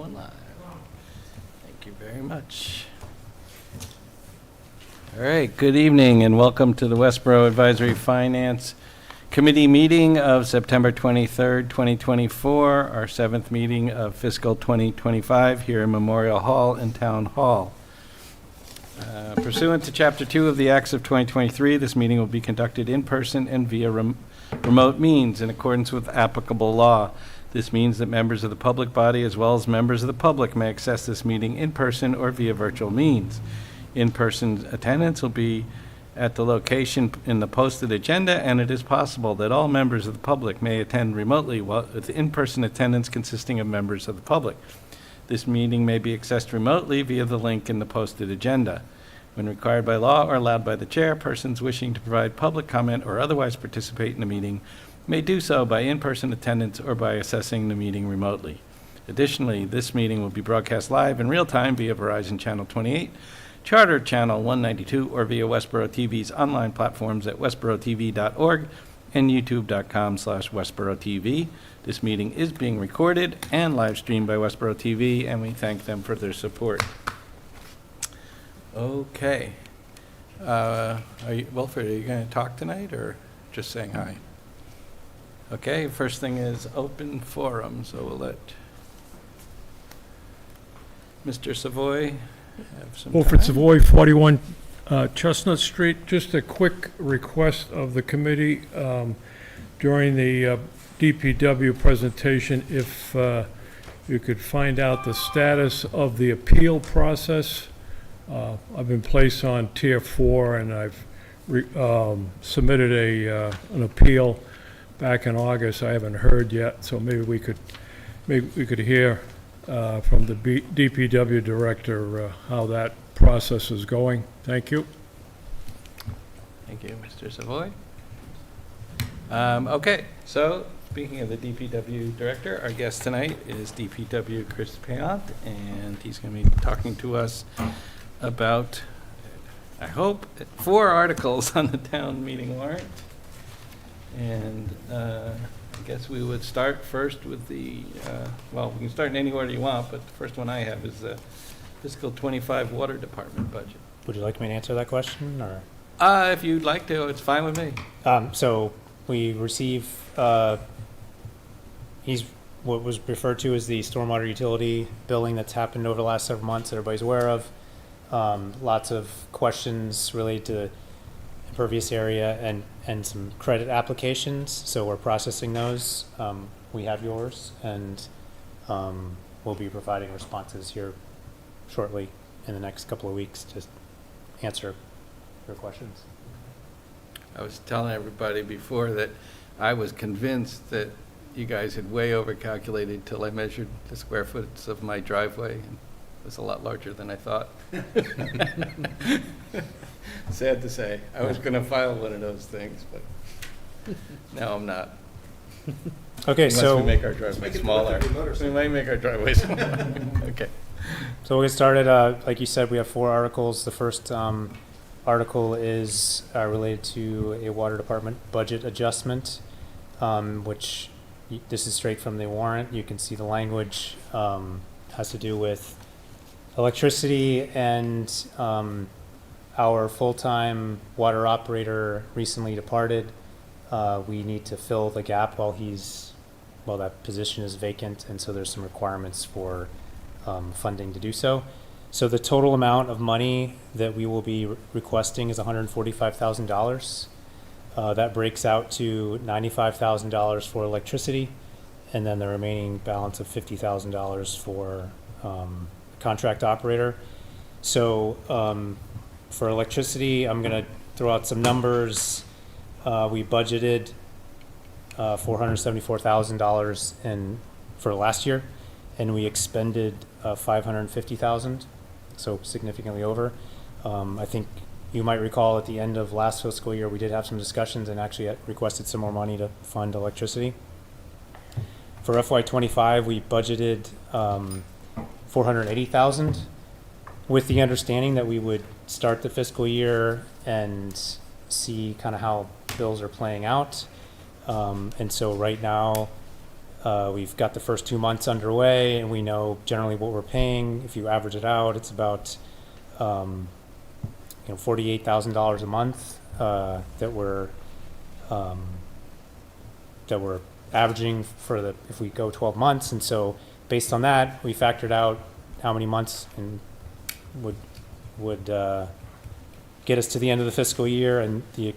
going live. Thank you very much. All right, good evening and welcome to the Westborough Advisory Finance Committee meeting of September 23rd, 2024, our seventh meeting of fiscal 2025 here in Memorial Hall and Town Hall. Pursuant to Chapter 2 of the Acts of 2023, this meeting will be conducted in person and via remote means in accordance with applicable law. This means that members of the public body as well as members of the public may access this meeting in person or via virtual means. In-person attendance will be at the location in the posted agenda, and it is possible that all members of the public may attend remotely, with in-person attendance consisting of members of the public. This meeting may be accessed remotely via the link in the posted agenda. When required by law or allowed by the chair, persons wishing to provide public comment or otherwise participate in the meeting may do so by in-person attendance or by accessing the meeting remotely. Additionally, this meeting will be broadcast live in real time via Verizon Channel 28, Charter Channel 192, or via Westborough TV's online platforms at westboroughTV.org and youtube.com/WestboroughTV. This meeting is being recorded and live streamed by Westborough TV, and we thank them for their support. Okay. Wilfred, are you going to talk tonight or just saying hi? Okay, first thing is open forum, so we'll let Mr. Savoy have some Wilfred time. Savoy, 41 Chestnut Street. Just a quick request of the committee during the DPW presentation, if you could find out the status of the appeal process. I've been placed on Tier 4, and I've submitted an appeal back in August. I haven't heard yet, so maybe we could hear from the DPW director how that process is going. Thank you. Thank you, Mr. Savoy. Okay, so speaking of the DPW director, our guest tonight is DPW Chris Payant, and he's going to be talking to us about, I hope, 4 articles on the town meeting warrant. And I guess we would start first with the, well, we can start in any order you want, but the first one I have is the fiscal 25 water department budget. Would you like me to answer that question, or? If you'd like to, it's fine with me. So we receive, he's what was referred to as the stormwater utility billing that's happened over the last several months that everybody's aware of. Lots of questions related to impervious area and some credit applications, so we're processing those. We have yours, and we'll be providing responses here shortly in the next couple of weeks to answer your questions. I was telling everybody before that I was convinced that you guys had way overcalculated till I measured the square footage of my driveway. And it was a lot larger than I thought. Sad to say. I was going to file one of those things, but now I'm not. Okay, Unless so we make our driveway smaller. We might make our driveway smaller. Okay. So we'll get started. Like you said, we have 4 articles. The first article is related to a water department budget adjustment, which this is straight from the warrant. You can see the language has to do with electricity, and our full-time water operator recently departed. We need to fill the gap while that position is vacant, and so there's some requirements for funding to do so. So the total amount of money that we will be requesting is $145,000. That breaks out to $95,000 for electricity, and then the remaining balance of $50,000 for contract operator. So for electricity, I'm going to throw out some numbers. We budgeted $474,000 for last year, and we expended $550,000, so significantly over. I think you might recall at the end of last fiscal year, we did have some discussions and actually requested some more money to fund electricity. For FY25, we budgeted $480,000, with the understanding that we would start the fiscal year and see kind of how bills are playing out. And so right now, We've got the first 2 months underway, and we know generally what we're paying. If you average it out, it's about $48,000 a month that we're averaging for the if we go 12 months. And so based on that, we factored out how many months and would get us to the end of the fiscal year, and the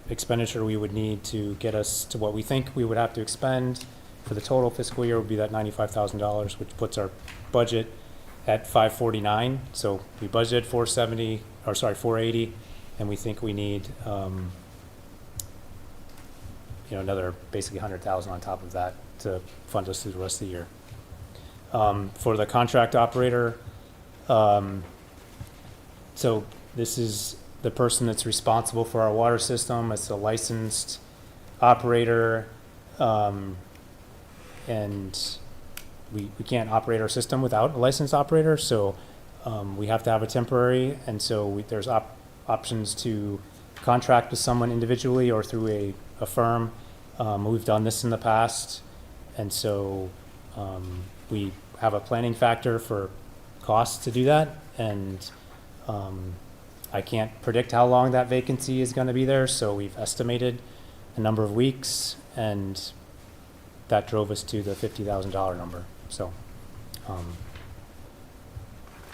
expenditure we would need to get us to what we think we would have to expend for the total fiscal year would be that $95,000, which puts our budget at 549. So we budgeted 480, and we think we need another basically 100,000 on top of that to fund us through the rest of the year. For the contract operator, so this is the person that's responsible for our water system. It's a licensed operator, and we can't operate our system without a licensed operator, so we have to have a temporary, and so there's options to contract with someone individually or through a firm. We've done this in the past, and so we have a planning factor for costs to do that, and I can't predict how long that vacancy is going to be there, so we've estimated a number of weeks, and that drove us to the $50,000 number. So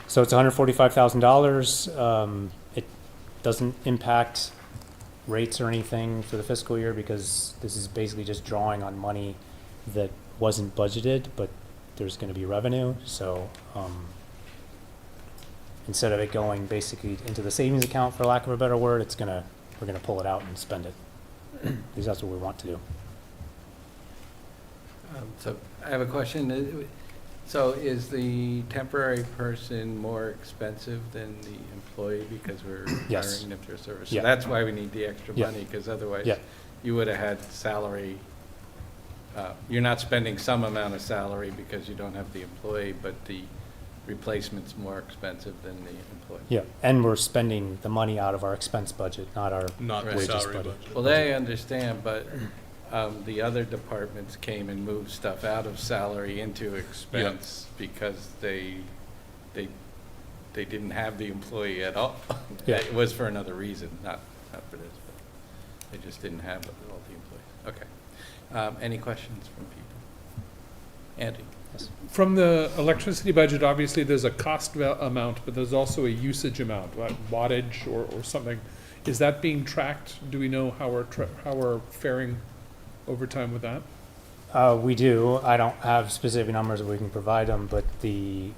so it's $145,000. It doesn't impact rates or anything for the fiscal year, because this is basically just drawing on money that wasn't budgeted, but there's going to be revenue. So instead of it going basically into the savings account, for lack of a better word, we're going to pull it out and spend it, because that's what we want to do. So I have a question. So is the temporary person more expensive than the employee because we're Yes. hiring them through a service? Yeah. So that's why we need the extra Yeah. money, because otherwise Yeah. you would have had salary. You're not spending some amount of salary because you don't have the employee, but the replacement's more expensive than the employee. Yeah, and we're spending the money out of our expense budget, not our Not the wages salary budget. budget. Well, they understand, but the other departments came and moved stuff out of salary into expense because they didn't have the employee at all. Yeah. It was for another reason, not for this, but they just didn't have all the employees. Okay. Any questions from people? Andy? Yes. From the electricity budget, obviously, there's a cost amount, but there's also a usage amount, like wattage or something. Is that being tracked? Do we know how we're faring over time with that? We do. I don't have specific numbers that we can provide them, but the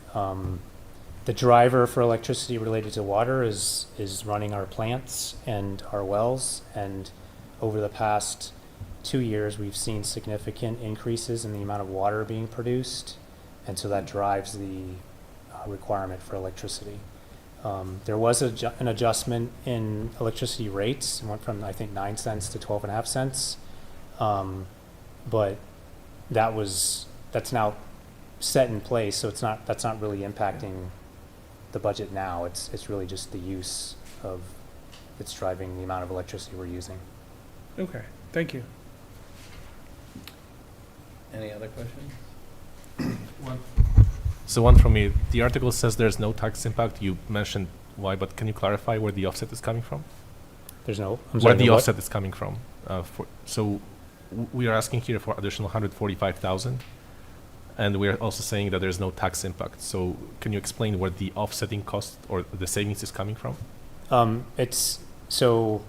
driver for electricity related to water is running our plants and our wells. And over the past 2 years, we've seen significant increases in the amount of water being produced, and so that drives the requirement for electricity. There was an adjustment in electricity rates. It went from, I think, 9 cents to 12.5 cents. But that's now set in place, so that's not really impacting the budget now. It's really just the use of, it's driving the amount of electricity we're using. Okay, thank you. Any other questions? So one from me. The article says there's no tax impact. You mentioned why, but can you clarify where the offset is coming from? There's no, I'm Where sorry, the what? offset is coming from? We are asking here for additional 145,000, and we are also saying that there's no tax impact. So can you explain where the offsetting cost or the savings is coming from? So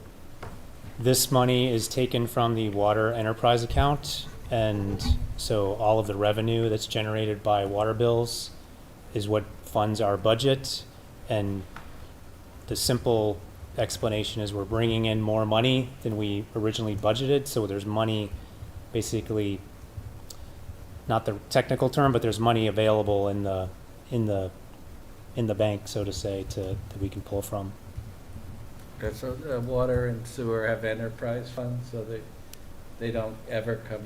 this money is taken from the water enterprise account, and so all of the revenue that's generated by water bills is what funds our budget. And the simple explanation is we're bringing in more money than we originally budgeted, so there's money, basically, not the technical term, but there's money available in the bank, so to say, that we can pull from. Okay, so water and sewer have enterprise funds, so they don't ever come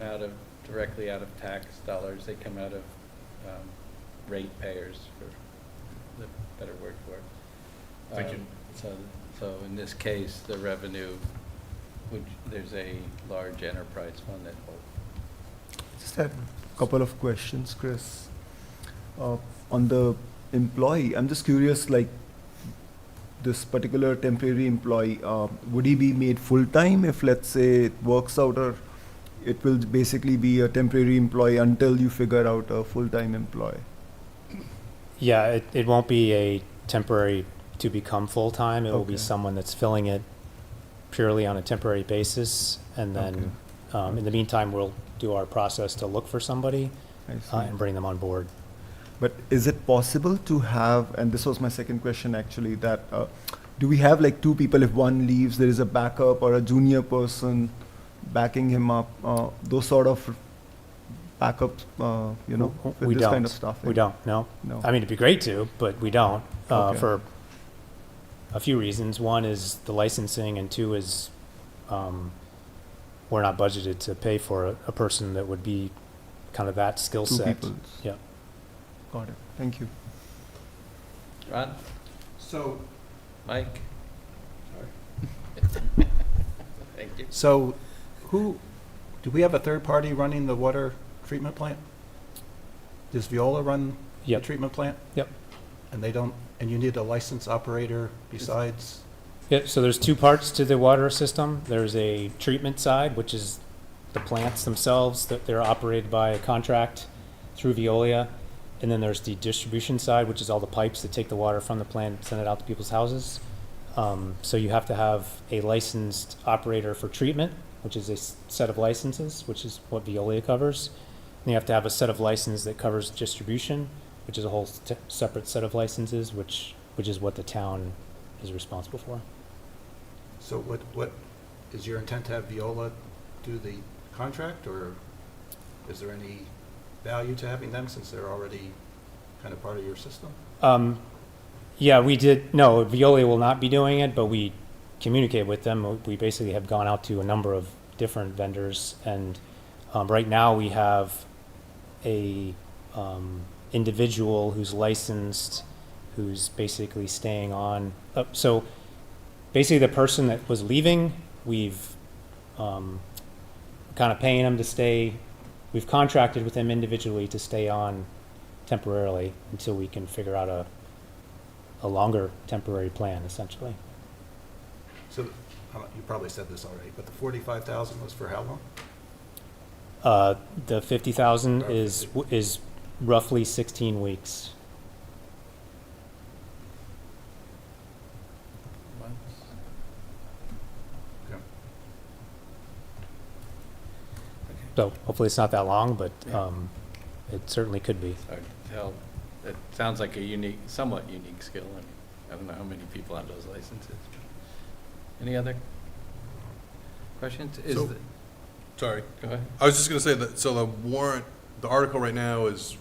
directly out of tax dollars. They come out of ratepayers, for the better word for it. Thank you. So in this case, the revenue, there's a large enterprise fund that holds. Just had a couple of questions, Chris. On the employee, I'm just curious, like, this particular temporary employee, would he be made full-time if, let's say, it works out, or it will basically be a temporary employee until you figure out a full-time employee? Yeah, it won't be a temporary to become full-time. It will be Okay. someone that's filling it purely on a temporary basis. And then, in the meantime, we'll do our process to look for somebody I see. and bring them on board. But is it possible to have, and this was my second question actually, that do we have like two people, if one leaves, there is a backup or a junior person backing him up, those sort of backups, you know, with We this kind don't. of stuff? We don't, no. No. I mean, it'd be great to, but we don't, Okay. for a few reasons. One is the licensing, and two is, we're not budgeted to pay for a person that would be kind of that skill Two set. people. Yeah. Got it. Thank you. Ron? So, Mike? Thank you. so do we have a third party running the water treatment plant? Does Viola run the Yep. treatment plant? Yep. And they don't, and you need a licensed operator besides? Yeah, so there's two parts to the water system. There's a treatment side, which is the plants themselves, that they're operated by a contract through Veolia. And then there's the distribution side, which is all the pipes that take the water from the plant and send it out to people's houses. So you have to have a licensed operator for treatment, which is a set of licenses, which is what Veolia covers. And you have to have a set of license that covers distribution, which is a whole separate set of licenses, which is what the town is responsible for. So what, is your intent to have Viola do the contract, or is there any value to having them since they're already kind of part of your system? Yeah, we did, no, Veolia will not be doing it, but we communicate with them. We basically have gone out to a number of different vendors, and right now we have a individual who's licensed, who's basically staying on. So basically the person that was leaving, we've kind of paying him to stay. We've contracted with him individually to stay on temporarily until we can figure out a longer temporary plan, essentially. So, you probably said this already, but the 45,000 was for how long? The 50,000 is roughly 16 weeks. Okay. So hopefully it's not that long, but Yeah. it certainly could be. Hard to tell. It sounds like a unique, somewhat unique skill. I mean, I don't know how many people have those licenses. Any other questions? Is So- the- Sorry, Go ahead. I was just gonna say that, so the warrant, the article right now is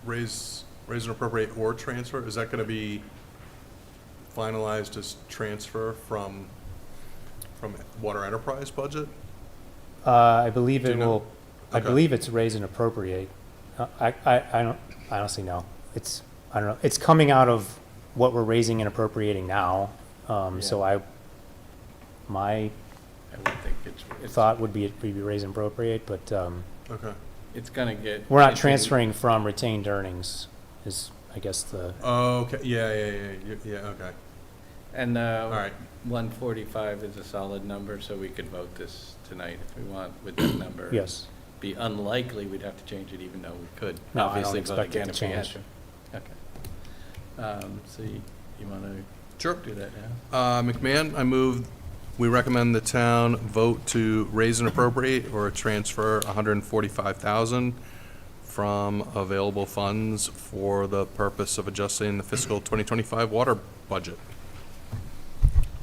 raise and appropriate or transfer, is that gonna be finalized as transfer from water enterprise budget? I believe Do you it know? will, I Okay. believe it's raise and appropriate. I don't, I honestly know. I don't know. It's coming out of what we're raising and appropriating now. So my I would think it's thought would be raise and appropriate, but Okay, it's gonna get. we're not it's in- transferring from retained earnings is, I guess, the, oh, okay, yeah, okay, And, all right, 145 is a solid number, so we could vote this tonight if we want with that number. yes. Be unlikely we'd have to change it, even though we could. No, I don't obviously vote expect it again to if we had change. to. Okay. So you want to sure. do that now? McMahon, I move, we recommend the town vote to raise and appropriate or transfer 145,000 from available funds for the purpose of adjusting the fiscal 2025 water budget.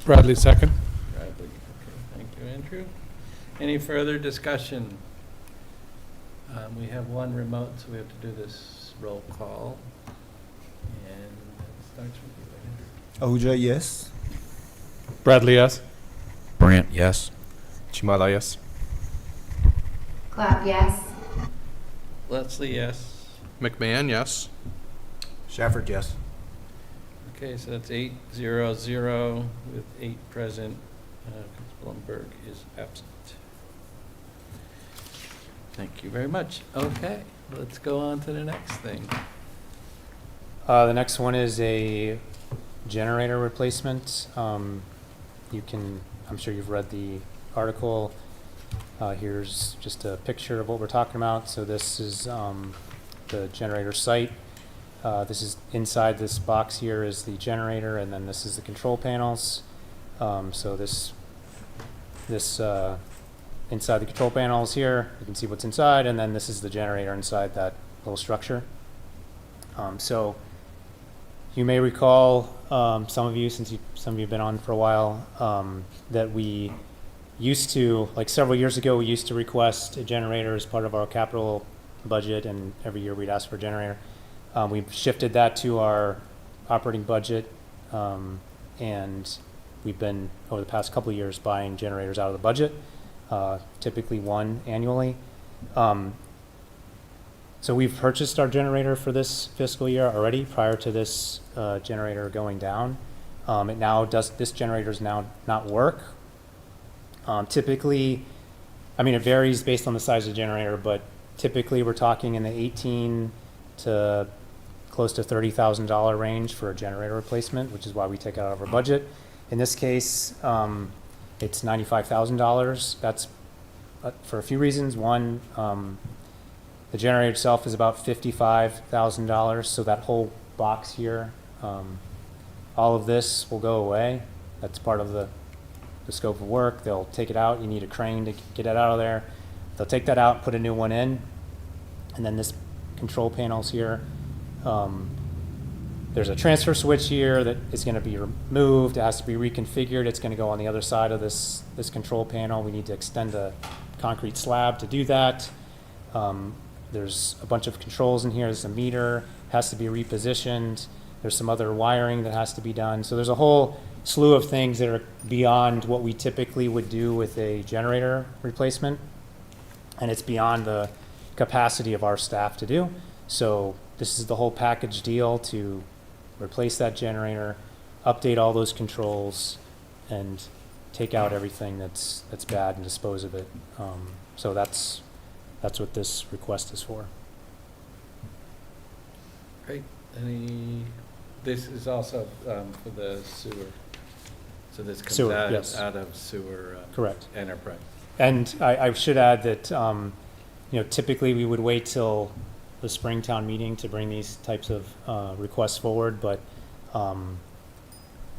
Bradley, second. Bradley, okay, thank you, Andrew. Any further discussion? We have one remote, so we have to do this roll call. And it starts with you, Andrew. Ahuja, yes. Bradley, yes. Brant, yes. Chimala, yes. Clap, yes. Leslie, yes. McMahon, yes. Shafford, yes. Okay, so that's 8-0-0 with 8 present. Blumberg is absent. Thank you very much. Okay, let's go on to the next thing. The next one is a generator replacement. You can, I'm sure you've read the article. Here's just a picture of what we're talking about. So this is the generator site. This is inside this box here is the generator, and then this is the control panels. So this inside the control panels here, you can see what's inside, and then this is the generator inside that little structure. So you may recall, some of you, since some of you have been on for a while, that we used to, like several years ago, we used to request a generator as part of our capital budget, and every year we'd ask for a generator. We've shifted that to our operating budget, and we've been, over the past couple of years, buying generators out of the budget, typically one annually. So we've purchased our generator for this fiscal year already, prior to this generator going down. This generator does now not work. Typically, I mean, it varies based on the size of the generator, but typically we're talking in the 18 to close to $30,000 range for a generator replacement, which is why we take it out of our budget. In this case, it's $95,000. That's for a few reasons. One, the generator itself is about $55,000, so that whole box here, all of this will go away. That's part of the scope of work. They'll take it out. You need a crane to get it out of there. They'll take that out, put a new one in, and then this control panels here. There's a transfer switch here that is going to be removed. It has to be reconfigured. It's going to go on the other side of this control panel. We need to extend a concrete slab to do that. There's a bunch of controls in here. There's a meter, has to be repositioned. There's some other wiring that has to be done. So there's a whole slew of things that are beyond what we typically would do with a generator replacement. And it's beyond the capacity of our staff to do. So this is the whole package deal to replace that generator, update all those controls, and take out everything that's bad and dispose of it. So that's what this request is for. Great. This is also for the sewer. So this comes Sewer, out, yes. out of sewer Correct. enterprise. And I should add that, typically we would wait till the Springtown meeting to bring these types of requests forward, but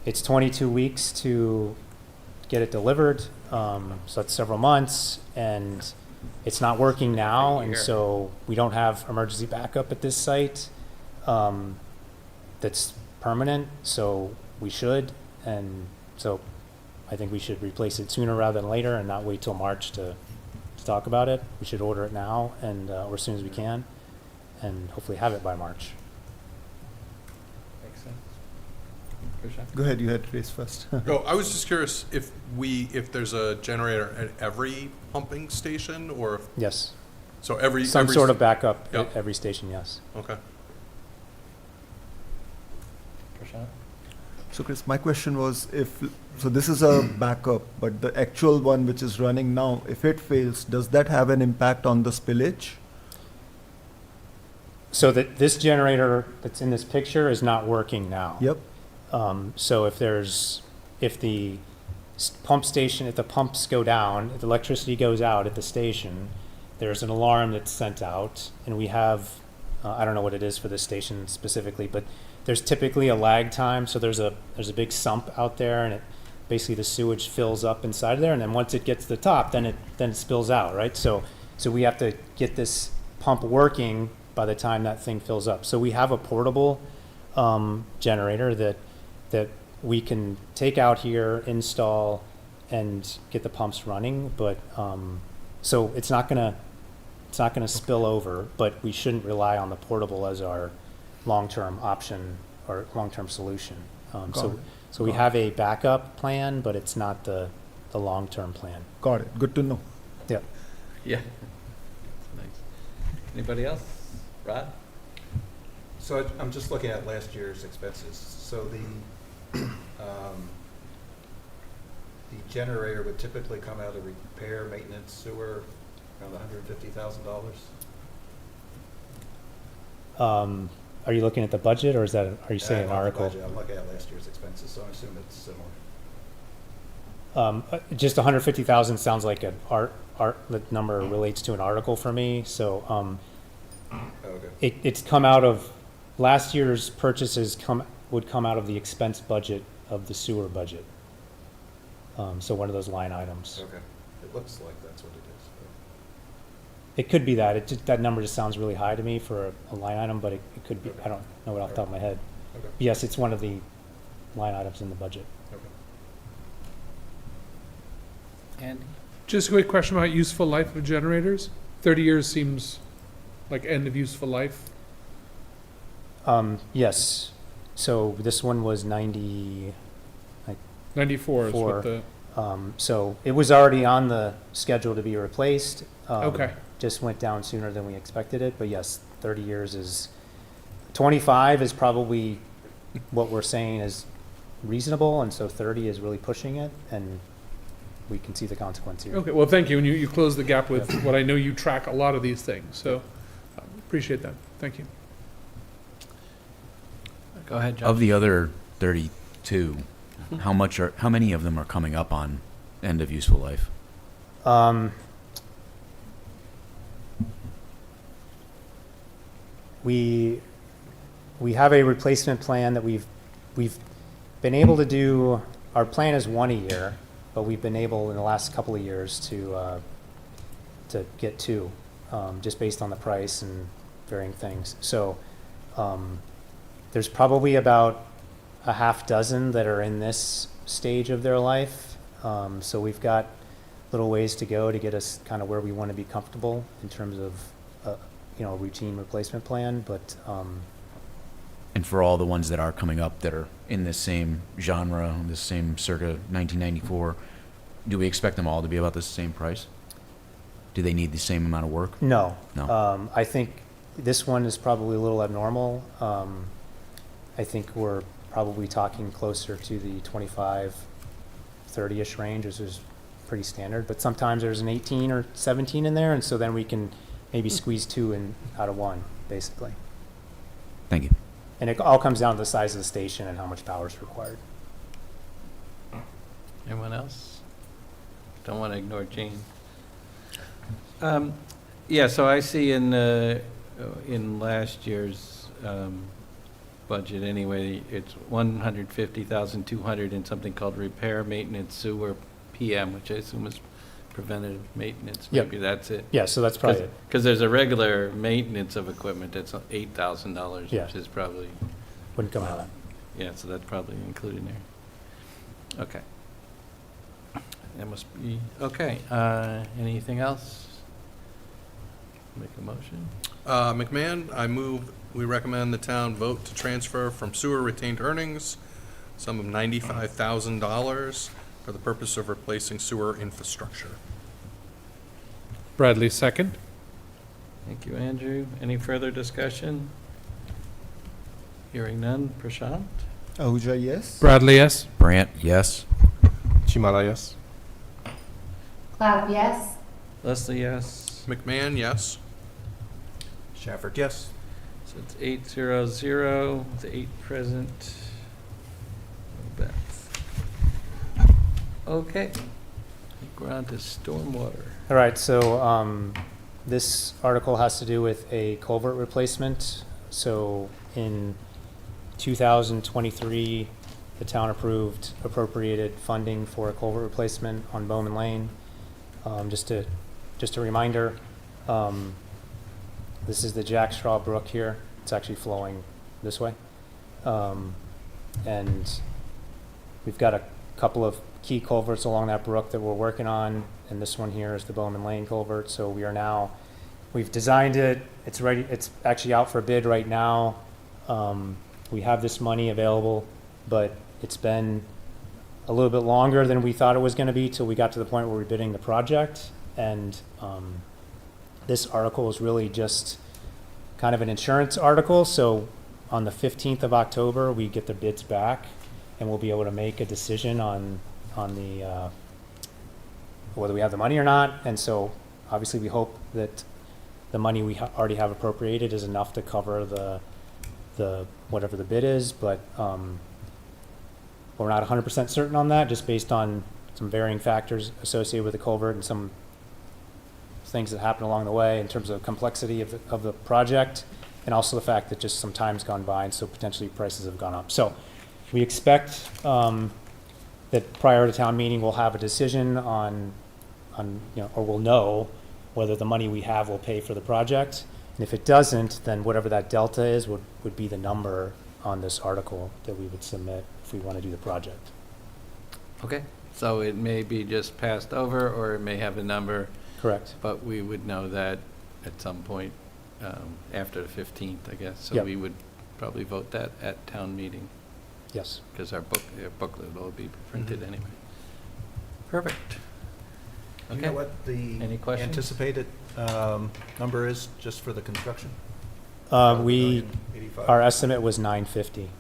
it's 22 weeks to get it delivered, so that's several months, and it's not working now, and so we don't have emergency backup at this site that's permanent, so we should, and so I think we should replace it sooner rather than later and not wait till March to talk about it. We should order it now and or as soon as we can, and hopefully have it by March. Makes sense. Prashant? Go ahead, you had raised first. Oh, I was just curious if there's a generator at every pumping station, or if, Yes, so every sort of backup Yep. at every station, yes. Okay. Prashant? So Chris, my question was so this is a backup, but the actual one which is running now, if it fails, does that have an impact on the spillage? So that this generator that's in this picture is not working now. Yep. So if the pump station, if the pumps go down, if the electricity goes out at the station, there's an alarm that's sent out, and we have, I don't know what it is for this station specifically, but there's typically a lag time. So there's a big sump out there, and basically the sewage fills up inside of there, and then once it gets to the top, then it spills out, right? So we have to get this pump working by the time that thing fills up. So we have a portable generator that we can take out here, install, and get the pumps running. But so it's not gonna spill over. But we shouldn't rely on the portable as our long-term option or long-term solution. So we have a backup plan, but it's not the long-term plan. Got it. Good to know. Yeah. Yeah. That's nice. Anybody else? Rod? So I'm just looking at last year's expenses. So the generator would typically come out of repair, maintenance, sewer, Around $150,000? Are you looking at the budget, or are you saying an Not the article? budget. I'm looking at last year's expenses, so I assume it's similar. Just 150,000 sounds like the number relates to an article for me, so, Okay. it's come out of, last year's purchases would come out of the expense budget of the sewer budget. So one of those line items. Okay. It looks like that's what it is. It could be that, that number just sounds really high to me for a line item, but it could be, I don't know it off the top of my head. Okay. Yes, it's one of the line items in the budget. Okay. Andy? Just a quick question about useful life of generators. 30 years seems like end of useful life. Yes, so this one was 90, 94 is Four. what the, so it was already on the schedule to be replaced. okay. Just went down sooner than we expected it, but yes, 30 years is, 25 is probably what we're saying is reasonable, and so 30 is really pushing it, and we can see the consequence here. Okay, well, thank you. And you closed the gap with what I know you track a lot of these things, so appreciate that. Thank you. Go ahead, John. Of the other 32, how many of them are coming up on end of useful life? We have a replacement plan that we've been able to do. Our plan is 1 a year, but we've been able in the last couple of years to get 2, just based on the price and varying things. So there's probably about a half dozen that are in this stage of their life. So we've got little ways to go to get us kind of where we want to be comfortable in terms of a routine replacement plan, but And for all the ones that are coming up that are in this same genre, this same circa 1994, do we expect them all to be about the same price? Do they need the same amount of work? no. No. I think this one is probably a little abnormal. I think we're probably talking closer to the 25, 30-ish range, which is pretty standard, but sometimes there's an 18 or 17 in there, and so then we can maybe squeeze 2 in out of 1, basically. Thank you. And it all comes down to the size of the station and how much power is required. Anyone else? Don't want to ignore Jane. Yeah, so I see in last year's budget anyway, it's 150,200 in something called repair, maintenance, sewer, PM, which I assume is preventative maintenance. Yep. Maybe that's it. Yeah, so that's probably it. Because there's a regular maintenance of equipment that's $8,000, Yeah. which is probably, Wouldn't come out. yeah, so that's probably included in there. Okay. That must be, okay. Anything else? Make a motion? McMahon, I move, we recommend the town vote to transfer from sewer retained earnings sum of $95,000 for the purpose of replacing sewer infrastructure. Bradley, second. Thank you, Andrew. Any further discussion? Hearing none. Prashant? Ahuja, yes. Bradley, yes. Brant, yes. Chimara, yes. Cloud, yes. Leslie, yes. McMahon, yes. Shafford, yes. So it's 8-0-0, with 8 present. Beth. Okay. I think we're on to stormwater. All right, so this article has to do with a culvert replacement. So in 2023, the town appropriated funding for a culvert replacement on Bowman Lane. Just a reminder, this is the Jack Straw Brook here. It's actually flowing this way. And we've got a couple of key culverts along that brook that we're working on, and this one here is the Bowman Lane culvert. So we've designed it, it's ready, it's actually out for bid right now. We have this money available, but it's been a little bit longer than we thought it was gonna be till we got to the point where we're bidding the project. And this article is really just kind of an insurance article. So on the 15th of October, we get the bids back, and we'll be able to make a decision on the whether we have the money or not. And so Obviously, we hope that the money we already have appropriated is enough to cover the whatever the bid is, but we're not 100% certain on that, just based on some varying factors associated with the culvert and some things that happen along the way in terms of complexity of the project, and also the fact that just some time's gone by, and so potentially prices have gone up. So we expect that prior to town meeting, we'll have a decision on, or we'll know whether the money we have will pay for the project. And if it doesn't, then whatever that delta is would be the number on this article that we would submit if we want to do the project. Okay, so it may be just passed over, or it may have a number, Correct. but we would know that at some point after the 15th, I guess. So Yep. we would probably vote that at town meeting, Yes. because our booklet will be printed anyway. Perfect. Do you Okay. know what the Any questions? anticipated number is just for the construction? We, 1,085,000? our estimate was 950.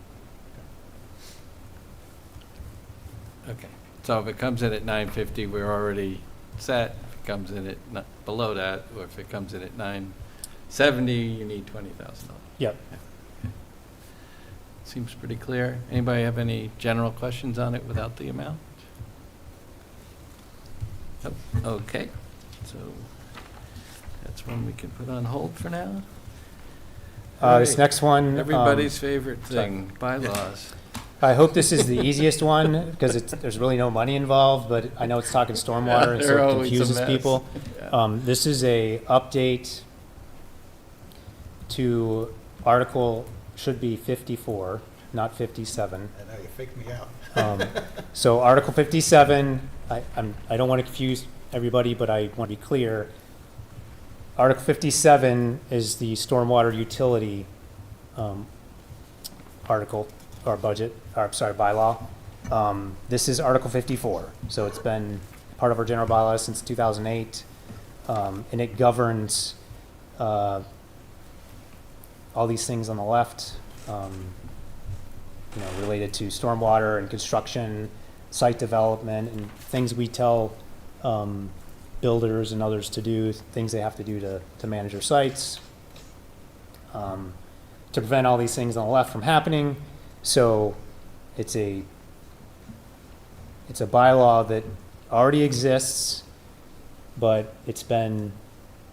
Okay, so if it comes in at 950, we're already set. If it comes in at below that, or if it comes in at 970, you need $20,000. Yep. Seems pretty clear. Anybody have any general questions on it without the amount? Nope. Okay, so that's one we can put on hold for now. This Alright. next one. Everybody's favorite sorry. thing, bylaws. I hope this is the easiest one, because there's really no money involved, but I know it's talking stormwater, and so They're it always a confuses mess. people. Yeah. This is a update to Article, should be 54, not 57. I know, you faked me out. So Article 57, I don't want to confuse everybody, but I want to be clear. Article 57 is the stormwater utility article, or budget, or sorry, bylaw. This is Article 54, so it's been part of our general bylaw since 2008, and it governs all these things on the left, related to stormwater and construction, site development, and things we tell builders and others to do, things they have to do to manage their sites, to prevent all these things on the left from happening. So it's a bylaw that already exists, but it's been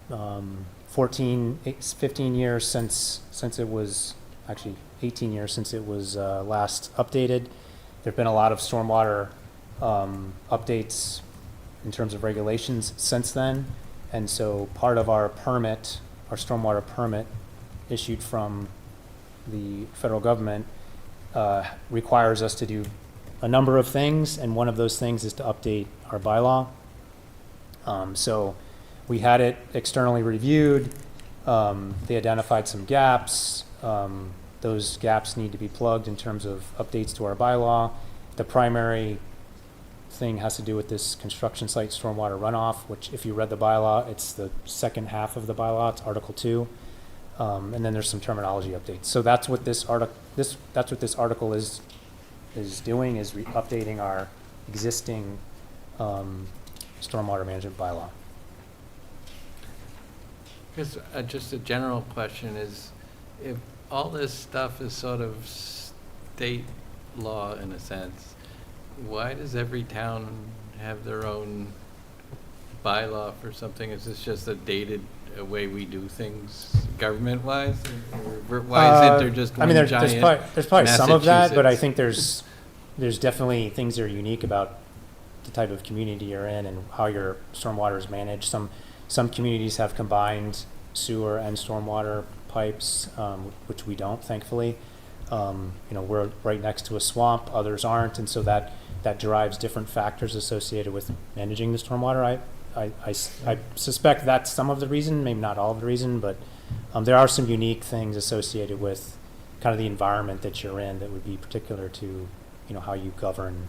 15 years since it was, actually 18 years since it was last updated. There've been a lot of stormwater updates in terms of regulations since then. And so part of our permit, our stormwater permit issued from the federal government, requires us to do a number of things, and one of those things is to update our bylaw. So we had it externally reviewed. They identified some gaps. Those gaps need to be plugged in terms of updates to our bylaw. The primary thing has to do with this construction site stormwater runoff, which if you read the bylaw, it's the second half of the bylaw, it's Article 2. And then there's some terminology updates. So that's what this article is doing, is updating our existing stormwater management bylaw. Because just a general question is, if all this stuff is sort of state law in a sense, why does every town have their own bylaw for something? Is this just a dated way we do things government-wise? Or why isn't there just one there's giant probably some of that, but I Massachusetts? think there's definitely things that are unique about the type of community you're in and how your stormwater is managed. Some communities have combined sewer and stormwater pipes, which we don't, thankfully. We're right next to a swamp, others aren't, and so that drives different factors associated with managing the stormwater. I suspect that's some of the reason, maybe not all of the reason, but there are some unique things associated with kind of the environment that you're in that would be particular to, how you govern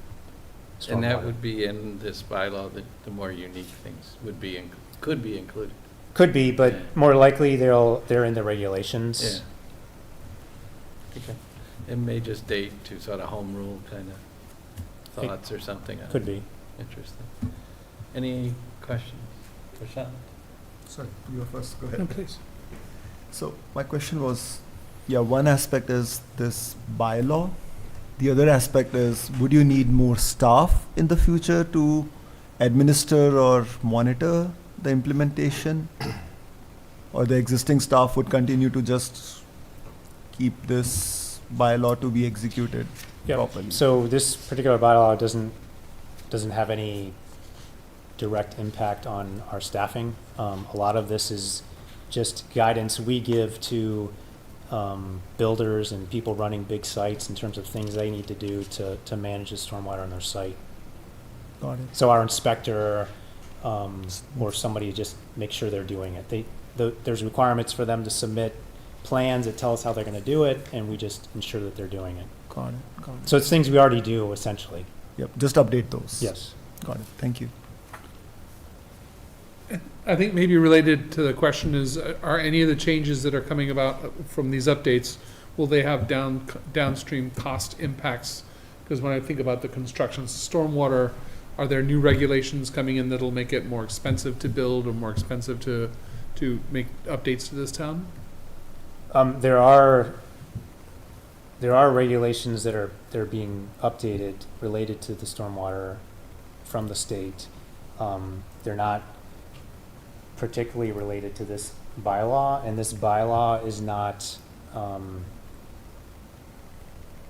stormwater. And that would be in this bylaw, that the more unique things could be included. Could be, but Yeah. more likely they're in the regulations. Yeah. Okay. It may just date to sort of home rule kind of thoughts or something. Could be. Interesting. Any questions for Sean? Sorry, you were first, go No, ahead. please. So my question was, yeah, one aspect is this bylaw. The other aspect is, would you need more staff in the future to administer or monitor the implementation? Or the existing staff would continue to just keep this bylaw to be executed Yep. properly? So this particular bylaw doesn't have any direct impact on our staffing. A lot of this is just guidance we give to builders and people running big sites in terms of things they need to do to manage the stormwater on their site. Got it. So our inspector or somebody just make sure they're doing it. There's requirements for them to submit plans that tell us how they're going to do it, and we just ensure that they're doing it. Got it, got it. So it's things we already do, essentially. Yep, just update those. Yes. Got it, thank you. I think maybe related to the question is, are any of the changes that are coming about from these updates, will they have downstream cost impacts? Because when I think about the construction, stormwater, are there new regulations coming in that'll make it more expensive to build or more expensive to make updates to this town? There are regulations that are being updated related to the stormwater from the state. They're not particularly related to this bylaw, and this bylaw is not,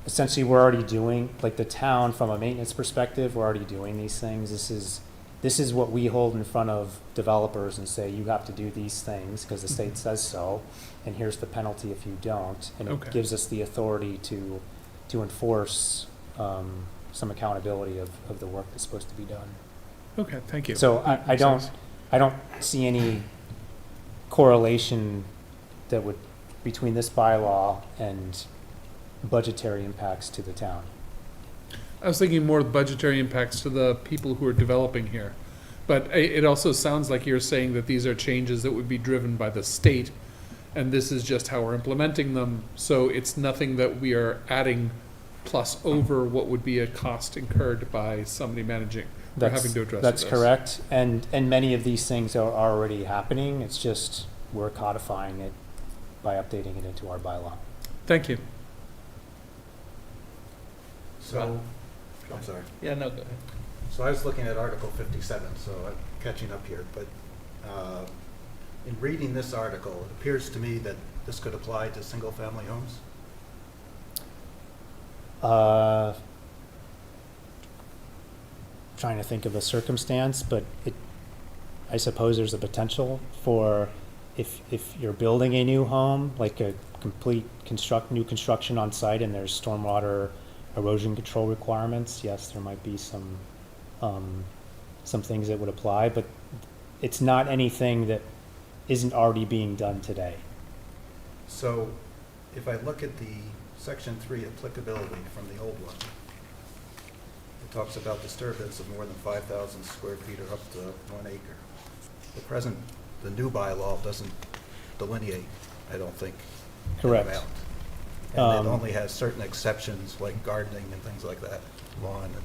essentially, we're already doing, like the town, from a maintenance perspective, we're already doing these things. This is what we hold in front of developers and say, you have to do these things because the state says so, and here's the penalty if you don't. And Okay. it gives us the authority to enforce some accountability of the work that's supposed to be done. Okay, thank you. So I Makes sense. don't see any correlation between this bylaw and budgetary impacts to the town. I was thinking more budgetary impacts to the people who are developing here. But it also sounds like you're saying that these are changes that would be driven by the state, and this is just how we're implementing them. So it's nothing that we are adding plus over what would be a cost incurred by somebody managing or having to address That's this. correct, and many of these things are already happening. It's just we're codifying it by updating it into our bylaw. Thank you. So, I'm sorry. Yeah, no, go ahead. So I was looking at Article 57, so I'm catching up here, but in reading this article, it appears to me that this could apply to single-family homes? Trying to think of a circumstance, but I suppose there's a potential for if you're building a new home, like a complete new construction on site, and there's stormwater erosion control requirements, yes, there might be some things that would apply, but it's not anything that isn't already being done today. So if I look at the Section 3 applicability from the old one, it talks about disturbance of more than 5,000 square feet or up to 1 acre. The new bylaw doesn't delineate, I don't think, an Correct. amount. And it Um, only has certain exceptions like gardening and things like that, lawn and.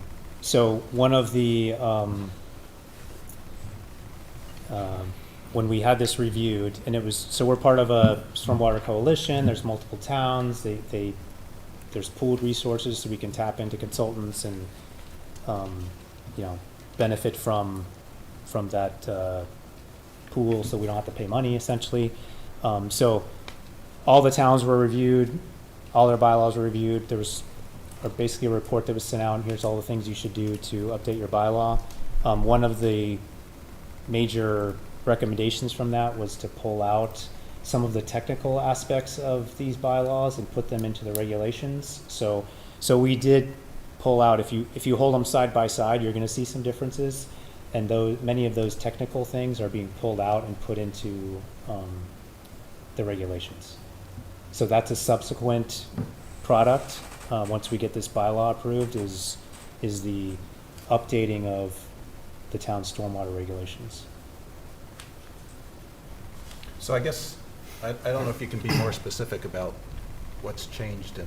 So one of the, when we had this reviewed, and so we're part of a stormwater coalition, there's multiple towns, there's pooled resources, so we can tap into consultants and, benefit from that pool, so we don't have to pay money, essentially. So all the towns were reviewed, all their bylaws were reviewed, there was basically a report that was sent out, and here's all the things you should do to update your bylaw. One of the major recommendations from that was to pull out some of the technical aspects of these bylaws and put them into the regulations. So we did pull out, if you hold them side by side, you're gonna see some differences, and many of those technical things are being pulled out and put into the regulations. So that's a subsequent product, once we get this bylaw approved, is the updating of the town's stormwater regulations. So I guess, I don't know if you can be more specific about what's changed in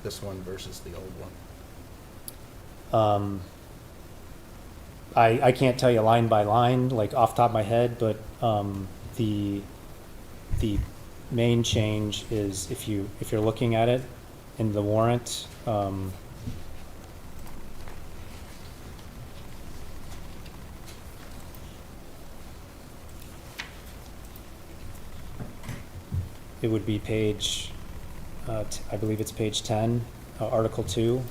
this one versus the old one. I can't tell you line by line, like off the top of my head, but the main change is if you're looking at it in the warrant, it would be page, I believe it's page 10, Article 2,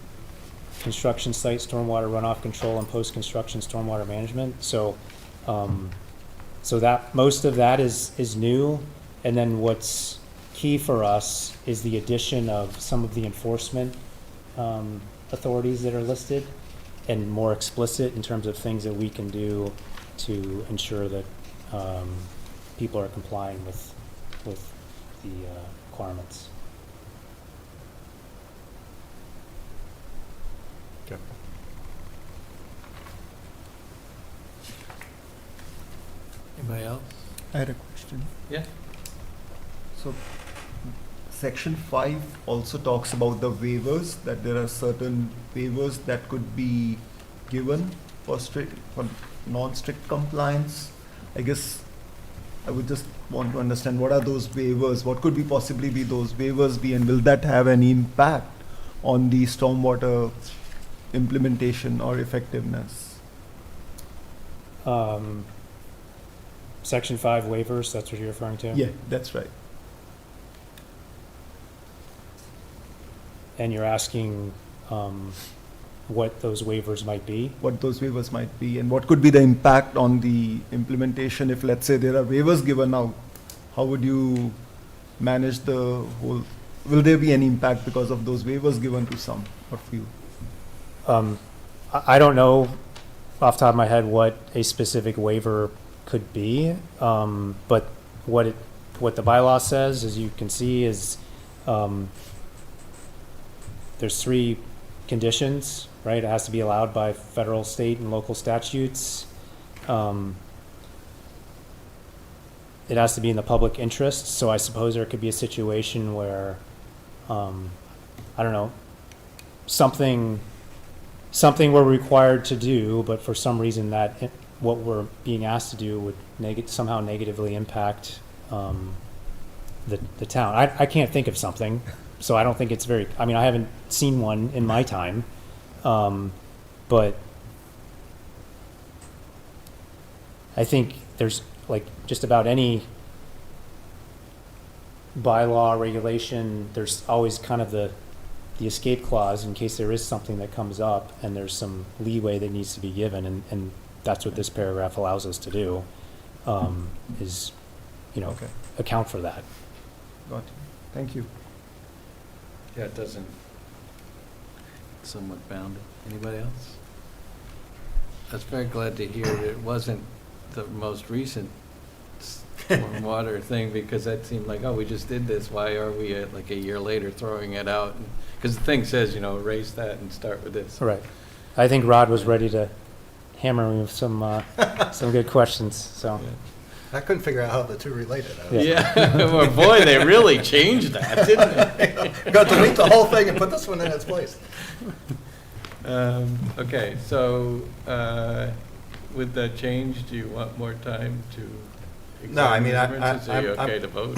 construction site stormwater runoff control and post-construction stormwater management. So, so that, most of that is new. And then what's key for us is the addition of some of the enforcement authorities that are listed and more explicit in terms of things that we can do to ensure that people are complying with the requirements. Okay. Anybody else? I had a question. Yeah. So, section 5 also talks about the waivers, that there are certain waivers that could be given for non-strict compliance. I guess I would just want to understand what are those waivers, what could be possibly be those waivers be, and will that have any impact on the stormwater implementation or effectiveness? Section 5 waivers, that's what you're referring to? Yeah, that's right. And you're asking what those waivers might be? What those waivers might be, and what could be the impact on the implementation if, let's say, there are waivers given out. How would you manage the whole, will there be any impact because of those waivers given to some or few? I don't know off the top of my head what a specific waiver could be, but what the bylaw says, as you can see, is there's 3 conditions, right? It has to be allowed by federal, state, and local statutes. It has to be in the public interest, so I suppose there could be a situation where, I don't know, something we're required to do, but for some reason that what we're being asked to do would somehow negatively impact the town. I can't think of something, so I don't think it's very, I mean, I haven't seen one in my time, but I think there's like just about any bylaw regulation, there's always kind of the escape clause in case there is something that comes up and there's some leeway that needs to be given, and that's what this paragraph allows us to do, is, Okay. account for that. Got it. Thank you. Yeah, it doesn't, somewhat bounded. Anybody else? I was very glad to hear that it wasn't the most recent stormwater thing, because that seemed like, oh, we just did this, why are we like a year later throwing it out? Because the thing says, erase that and start with this. Right. I think Rod was ready to hammer me with some good questions, so. I couldn't figure out how the two related. Yeah, well, boy, they really changed that, didn't they? Got to delete the whole thing and put this one in its place. Okay, so with that change, do you want more time to No, I mean, examine the differences? Are you I'm- okay to vote?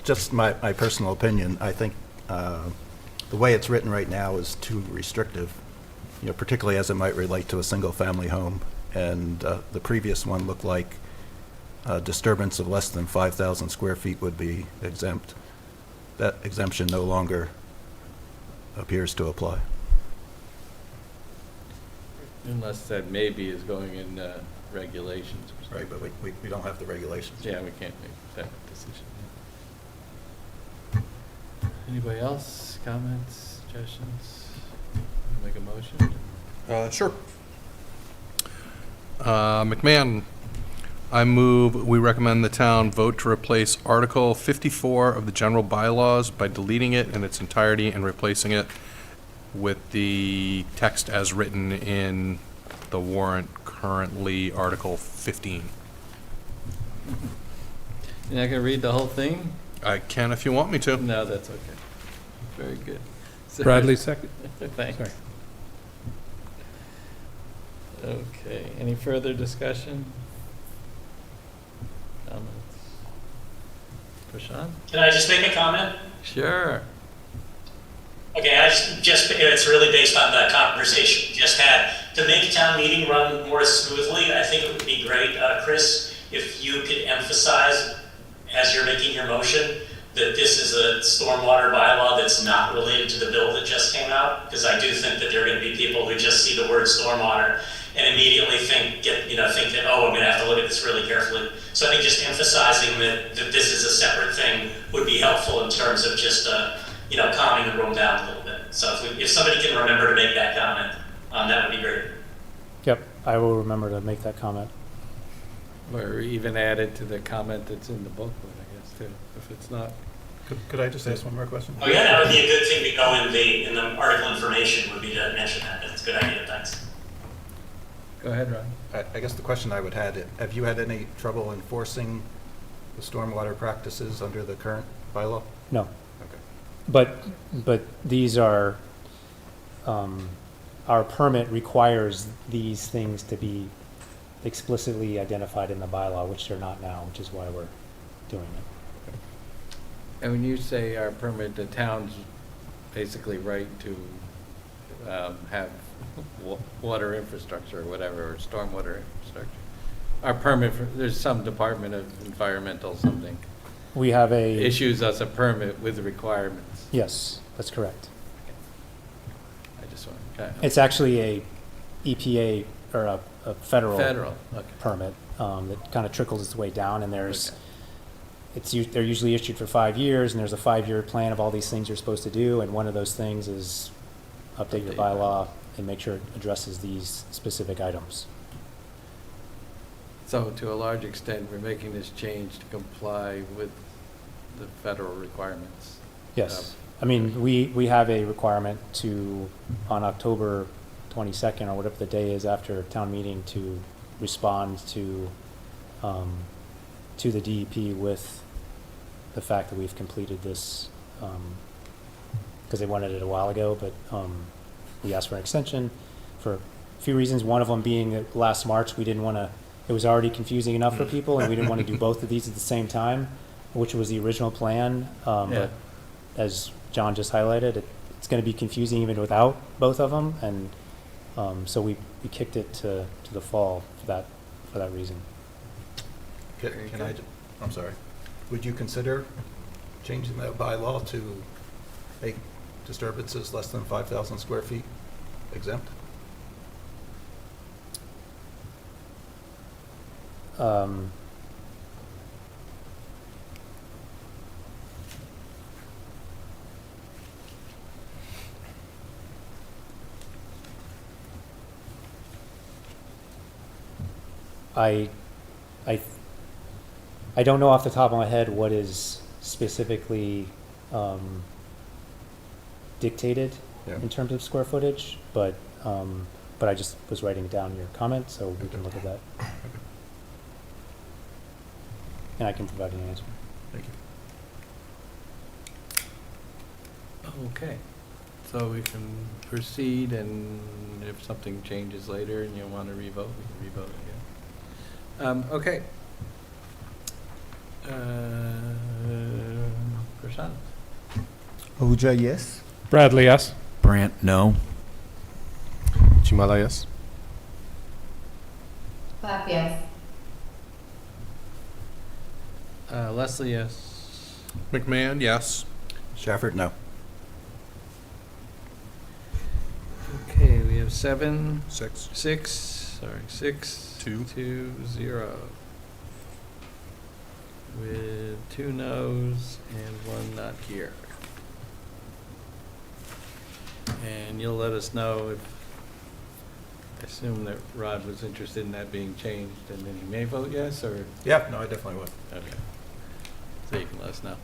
Just my personal opinion, I think the way it's written right now is too restrictive, particularly as it might relate to a single-family home. And the previous one looked like disturbance of less than 5,000 square feet would be exempt. That exemption no longer appears to apply. Unless that maybe is going in regulations or something. Right, but we don't have the regulations. Yeah, we can't make that decision. Anybody else? Comments, suggestions? Make a motion? Sure. McMahon, I move we recommend the town vote to replace Article 54 of the general bylaws by deleting it in its entirety and replacing it with the text as written in the warrant, currently Article 15. You're not going to read the whole thing? I can if you want me to. No, that's okay. Very good. So- Bradley, second. Thanks. Sorry. Okay, any further discussion? Comments? Prashant? Can I just make a comment? Sure. Okay, it's really based on the conversation we just had. To make town meeting run more smoothly, I think it would be great, Chris, if you could emphasize, as you're making your motion, that this is a stormwater bylaw that's not related to the bill that just came out, because I do think that there are going to be people who just see the word stormwater and immediately think that, oh, I'm going to have to look at this really carefully. So I think just emphasizing that this is a separate thing would be helpful in terms of just, calming the room down a little bit. So if somebody can remember to make that comment, that would be great. Yep, I will remember to make that comment. Or even add it to the comment that's in the booklet, I guess, too, if it's not. Could I just ask one more question? Oh yeah, that would be a good thing to go in the article information would be to mention that. That's a good idea, thanks. Go ahead, Ron. I guess the question I would have you had any trouble enforcing the stormwater practices under the current bylaw? No, Okay. but these are, our permit requires these things to be explicitly identified in the bylaw, which they're not now, which is why we're doing it. And when you say our permit, the town's basically right to have water infrastructure or whatever, or stormwater infrastructure. Our permit, there's some Department of Environmental something, We have issues us a permit with requirements. yes, that's correct. I just want, okay. It's actually a EPA or a federal Federal, okay. permit that kind of trickles its way down, and there's, Okay. they're usually issued for 5 years, and there's a 5-year plan of all these things you're supposed to do, and one of those things is update your Update. bylaw and make sure it addresses these specific items. So to a large extent, we're making this change to comply with the federal requirements. Yes, I mean, we have a requirement to, on October 22nd, or whatever the day is after town meeting, to respond to the DEP with the fact that we've completed this, because they wanted it a while ago, but we asked for an extension for a few reasons. One of them being that last March, we didn't want to, it was already confusing enough for people, and we didn't want to do both of these at the same time, which was the original plan. Yeah. But as John just highlighted, it's going to be confusing even without both of them, and so we kicked it to the fall for that reason. I'm sorry. Would you consider changing that bylaw to make disturbances less than 5,000 square feet exempt? I don't know off the top of my head what is specifically dictated Yeah. in terms of square footage, but I just was writing down your comment, so we can look at that. And I can provide an answer. Thank you. Okay, so we can proceed, and if something changes later and you want to revote, we can revote again. Okay. Prashant? Ahuja, yes. Bradley, yes? Brant, no. Chimala, yes? Clap, yes. Leslie, yes. McMahon, yes. Shafford, no. Okay, we have 7, 6. 6, 2. 2, 0. With 2 noes and 1 not here. And you'll let us know if, I assume that Rod was interested in that being changed, and then he may vote yes, or? Yeah, no, I definitely would. Okay. So you can let us know.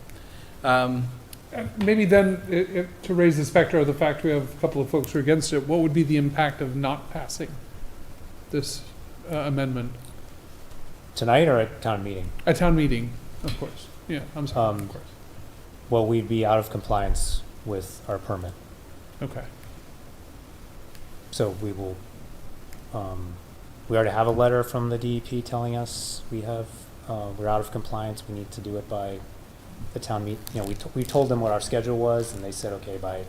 Maybe then, to raise the specter of the fact we have a couple of folks who are against it, what would be the impact of not passing this amendment? Tonight or at town meeting? At town meeting, of course. Yeah, I'm sorry, of course. Well, we'd be out of compliance with our permit. Okay. So we will we already have a letter from the DEP telling us we're out of compliance, we need to do it by the town we told them what our schedule was, and they said, okay, by,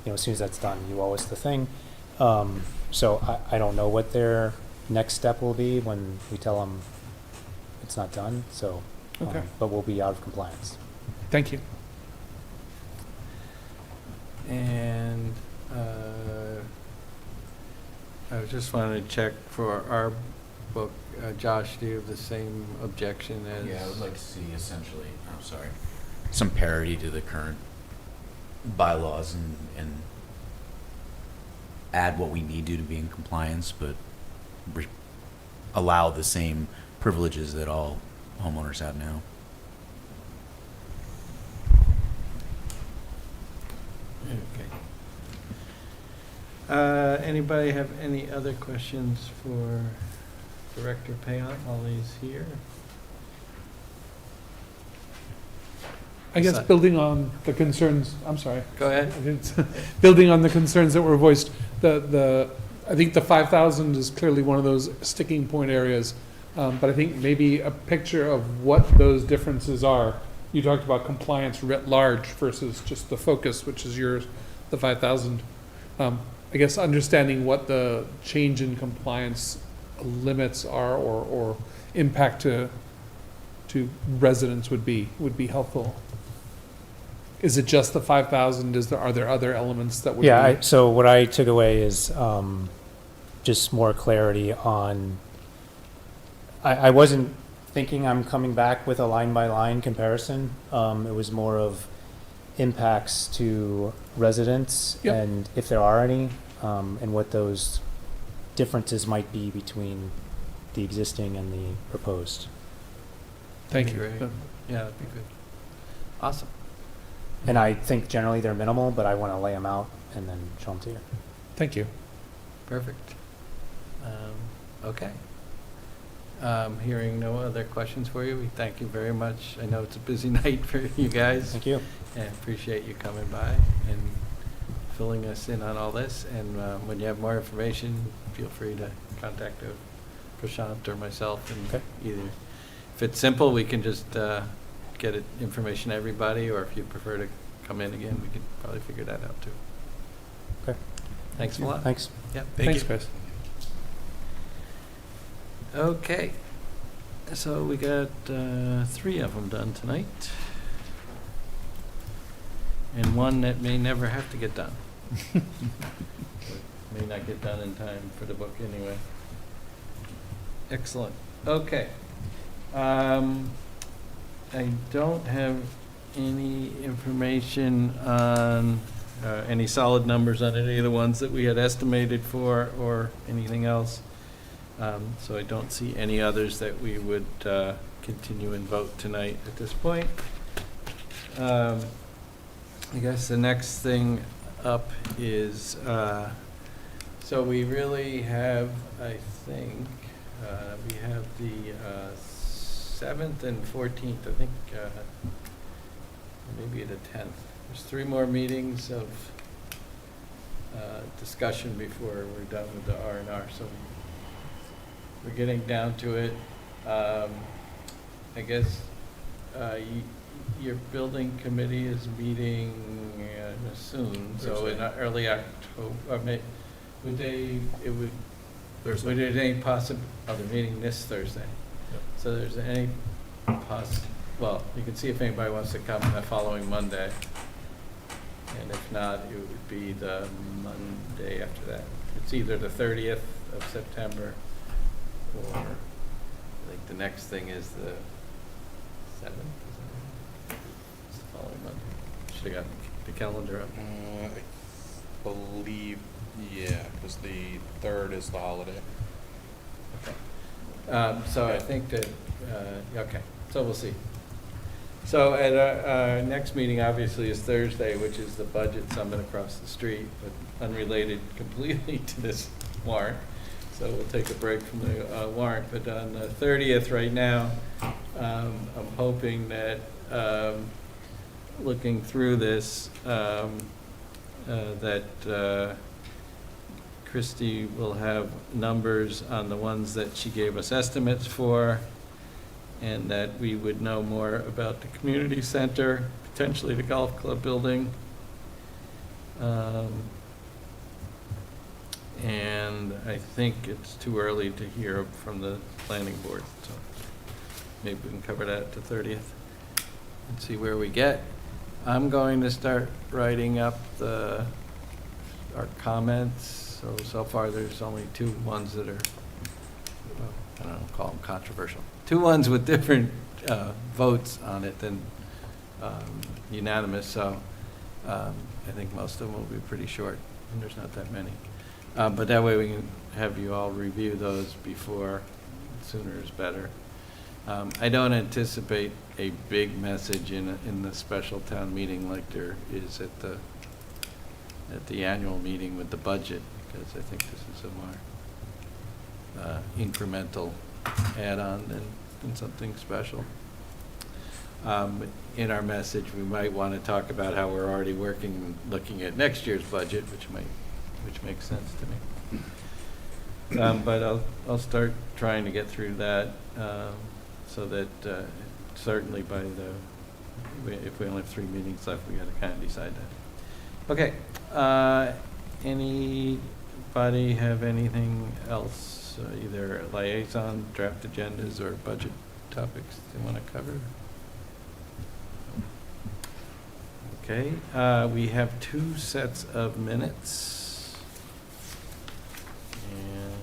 as soon as that's done, you owe us the thing. So I don't know what their next step will be when we tell them it's not done, so, Okay. but we'll be out of compliance. Thank you. And I just wanted to check for our book, Josh, do you have the same objection as? Yeah, I would like to see essentially, I'm sorry, some parity to the current bylaws and add what we need to be in compliance, but allow the same privileges that all homeowners have now. Okay. Anybody have any other questions for Director Payon while he's here? I guess Sorry. building on the concerns, I'm sorry. Go ahead. Building on the concerns that were voiced, I think the 5,000 is clearly one of those sticking point areas. But I think maybe a picture of what those differences are. You talked about compliance writ large versus just the focus, which is yours, the 5,000. I guess understanding what the change in compliance limits are or impact to residents would be helpful. Is it just the 5,000? Are there other elements that would be? Yeah, so what I took away is just more clarity on, I wasn't thinking I'm coming back with a line-by-line comparison. It was more of impacts to residents Yep. and if there are any, and what those differences might be between the existing and the proposed. Thank you. Great. Yeah, that'd be good. Awesome. And I think generally they're minimal, but I want to lay them out and then show them to you. Thank you. Perfect. Okay. Hearing no other questions for you, we thank you very much. I know it's a busy night for you guys. Thank you. And appreciate you coming by and filling us in on all this. And when you have more information, feel free to contact Prashant or myself. And Okay. either, if it's simple, we can just get information to everybody, or if you prefer to come in again, we could probably figure that out too. Okay. Thanks a lot. Thanks. Yep. Thanks, guys. Okay. So we got 3 of them done tonight. And one that may never have to get done. May not get done in time for the book anyway. Excellent. Okay. I don't have any information on, any solid numbers on any of the ones that we had estimated for or anything else. So I don't see any others that we would continue and vote tonight at this point. I guess the next thing up is, so we really have, I think, we have the 7th and 14th, I think, maybe the 10th. There's 3 more meetings of discussion before we're done with the R&R, so we're getting down to it. I guess your building committee is meeting soon, so in early October. Would they, it would, Thursday. would there any they're meeting this Thursday? Yep. So there's any well, you can see if anybody wants to come the following Monday. And if not, it would be the Monday after that. It's either the 30th of September or, I think the next thing is the 7th. It's the following Monday. Should have got the calendar up. I believe, yeah, because the 3rd is the holiday. So I think that, okay, so we'll see. So at our next meeting, obviously, is Thursday, which is the budget summit across the street, but unrelated completely to this warrant. So we'll take a break from the warrant. But on the 30th right now, I'm hoping that, looking through this, that Christie will have numbers on the ones that she gave us estimates for, and that we would know more about the community center, potentially the golf club building. And I think it's too early to hear from the planning board, so maybe we can cover that at the 30th and see where we get. I'm going to start writing up our comments. So far, there's only 2 ones that are, well, I don't know, call them controversial. 2 ones with different votes on it than unanimous, so I think most of them will be pretty short, and there's not that many. But that way we can have you all review those before, sooner is better. I don't anticipate a big message in the special town meeting like there is at the annual meeting with the budget, because I think this is a more incremental add-on than something special. In our message, we might want to talk about how we're already looking at next year's budget, which makes sense to me. But I'll start trying to get through that, so that certainly if we only have 3 meetings left, we got to kind of decide that. Okay. Anybody have anything else, either liaison, draft agendas, or budget topics they want to cover? Okay. We have 2 sets of minutes. And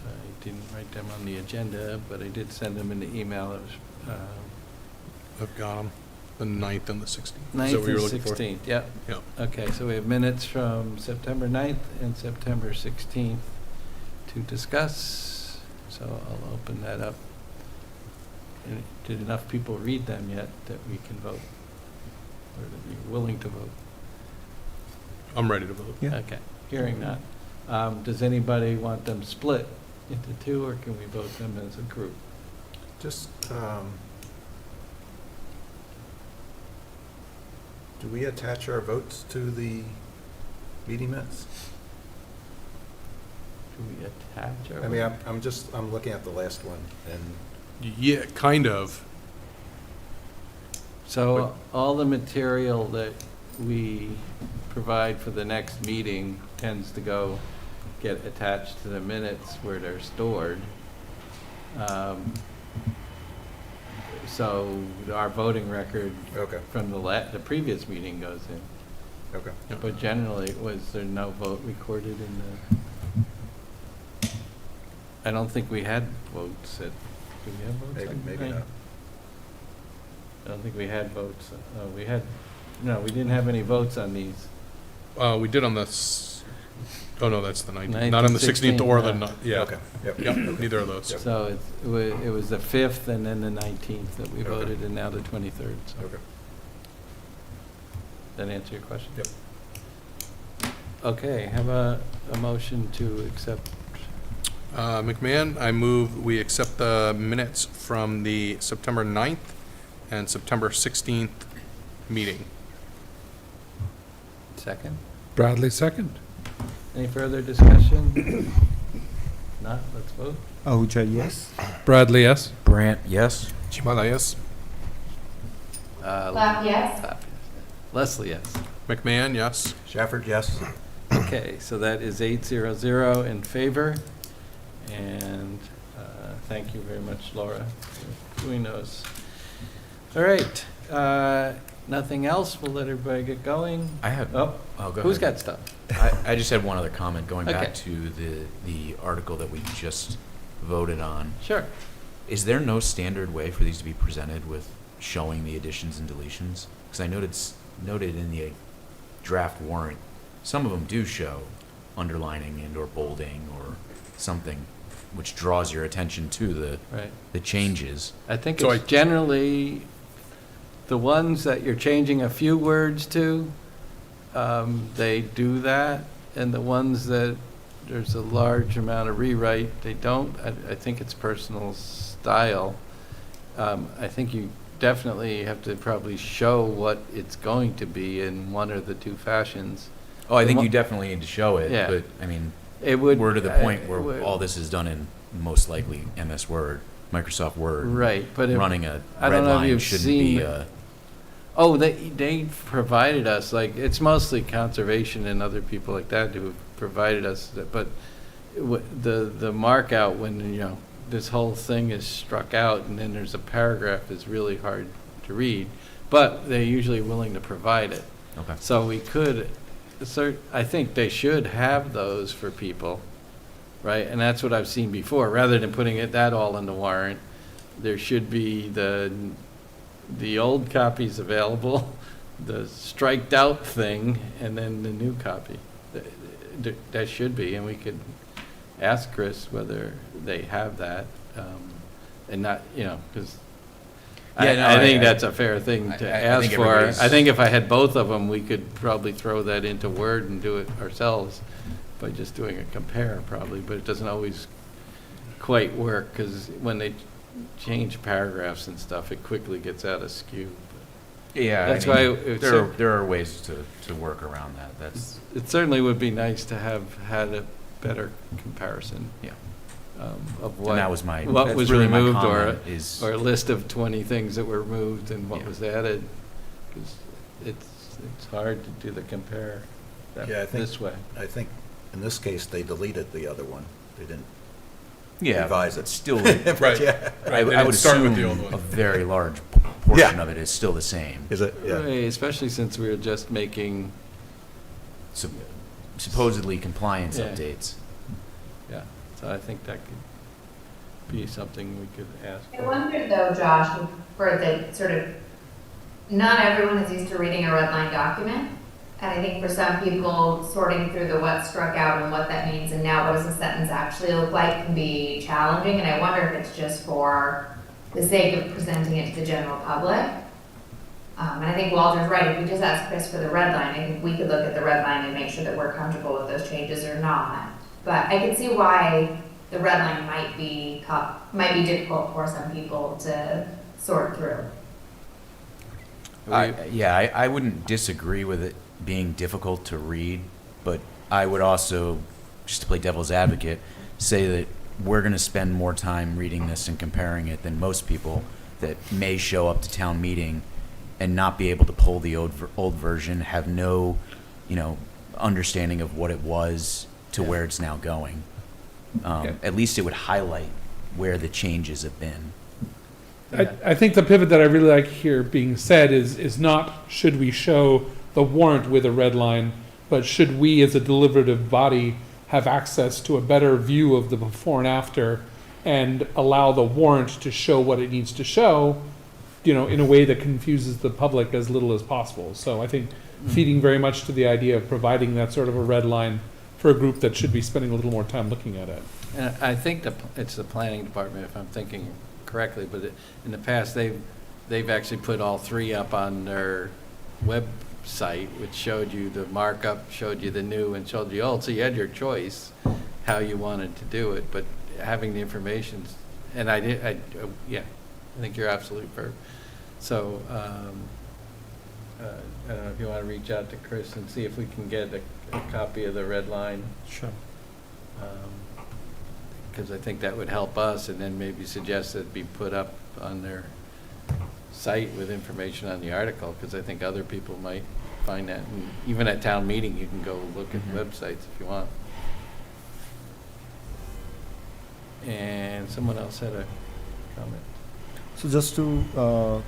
I didn't write them on the agenda, but I did send them in the email. It was I've got them, the 9th and the 16th. Is that 9th what you were and looking for? 16th, yeah. Yeah. Okay, so we have minutes from September 9th and September 16th to discuss. So I'll open that up. And did enough people read them yet that we can vote? Or that you're willing to vote? I'm ready to vote. Yeah. Okay, hearing that. Does anybody want them split into 2, or can we vote them as a group? Just, do we attach our votes to the meeting minutes? Do we attach our? I mean, I'm looking at the last one, and Yeah, kind of. So all the material that we provide for the next meeting tends to get attached to the minutes where they're stored. So our voting record okay, from the previous meeting goes in. okay. But generally, was there no vote recorded in the? I don't think we had votes at, do we have votes? on Maybe night? not. I don't think we had votes. We didn't have any votes on these. We did on the, oh no, that's the 19th. 9th Not on and the 16th or the, 16th, yeah. Okay, yep. Yep, neither of those. Yep. So it was the 5th and then the 19th that we Okay. voted, and now the 23rd. So Okay. that answer your question? Yep. Okay, have a motion to accept. McMahon, I move we accept the minutes from the September 9th and September 16th meeting. Second. Bradley, second. Any further discussion? Not, let's vote. Ahuja, yes. Bradley, yes. Brant, yes? Chimala, yes. Clap, yes. Clap, yes. Leslie, yes. McMahon, yes. Shafford, yes. Okay, so that is 8-0-0 in favor. And thank you very much, Laura, for doing those. All right, nothing else? We'll let everybody get going. I have, Oh, oh, go who's ahead. got stuff? I just had one other comment, going Okay. back to the article that we just voted on. Sure. Is there no standard way for these to be presented with showing the additions and deletions? Because I noted in the draft warrant, some of them do show underlining and or bolding or something which draws your attention to Right. the changes. I think So it's generally the ones that you're changing a few words to, they do that, and the ones that there's a large amount of rewrite, they don't. I think it's personal style. I think you definitely have to probably show what it's going to be in one or the 2 fashions. Oh, I think you definitely need to show it, Yeah. but, I mean, It would. we're to the point where would- all this is done in most likely MS Word, Microsoft Word. Right, but if, Running a I red don't know if line you've shouldn't seen- be, oh, they provided us, like, it's mostly conservation and other people like that who have provided us, but the mark out when, you know, this whole thing is struck out and then there's a paragraph is really hard to read, but they're usually willing to provide it. okay. So we could, I think they should have those for people, right? And that's what I've seen before, rather than putting that all in the warrant, there should be the old copies available, the striked out thing, and then the new copy. That should be, and we could ask Chris whether they have that, and not, you know, because Yeah, no, I think I- that's a fair thing to I ask think for. everybody's- I think if I had both of them, we could probably throw that into Word and do it ourselves by just doing a compare probably, but it doesn't always quite work, because when they change paragraphs and stuff, it quickly gets out of skew. Yeah, That's I mean, why it's there are ways to work around that. That's, It certainly would be nice to have had a better comparison. Yeah. Of and that was what that's was really my removed, comment is, or a list of 20 things that were removed and what Yeah. was added. 'Cause it's hard to do the compare Yeah, I think- this way. I think in this case, they deleted the other one. They didn't yeah, revise it. it's still, Right. Yeah. I They would didn't start with the assume old one. a very large portion Yeah. of it is still the same. Is it? Yeah. Right, especially since we were just making, Sup- Supposedly compliance Yeah. updates. yeah, so I think that could be something we could ask I for. wonder though, Josh, for the sort of, not everyone is used to reading a red line document. And I think for some people, sorting through the what struck out and what that means and now what does a sentence actually look like can be challenging. And I wonder if it's just for the sake of presenting it to the general public. And I think Walter's right, if we just ask Chris for the red line, I think we could look at the red line and make sure that we're comfortable with those changes or not. But I can see why the red line might be difficult for some people to sort through. I wouldn't disagree with it being difficult to read, but I would also, just to play devil's advocate, say that we're going to spend more time reading this and comparing it than most people that may show up to town meeting and not be able to pull the old version, have no, understanding of what it was to where it's now going. Yeah. At least it would highlight where the changes have been. I think the pivot that I really like here being said is not should we show the warrant with a red line, but should we as a deliberative body have access to a better view of the before and after and allow the warrant to show what it needs to show, in a way that confuses the public as little as possible. So I think feeding very much to the idea of providing that sort of a red line for a group that should be spending a little more time looking at it. And I think it's the planning department, if I'm thinking correctly, but in the past, they've actually put all three up on their website, which showed you the markup, showed you the new, and showed you old, so you had your choice how you wanted to do it, but having the information, and I think you're absolutely perfect. So, I don't know if you want to reach out to Chris and see if we can get a copy of the red line. Sure. Because I think that would help us, and then maybe suggest that it be put up on their site with information on the article, because I think other people might find that. And even at town meeting, you can go look at websites if you want. And someone else had a comment. So just to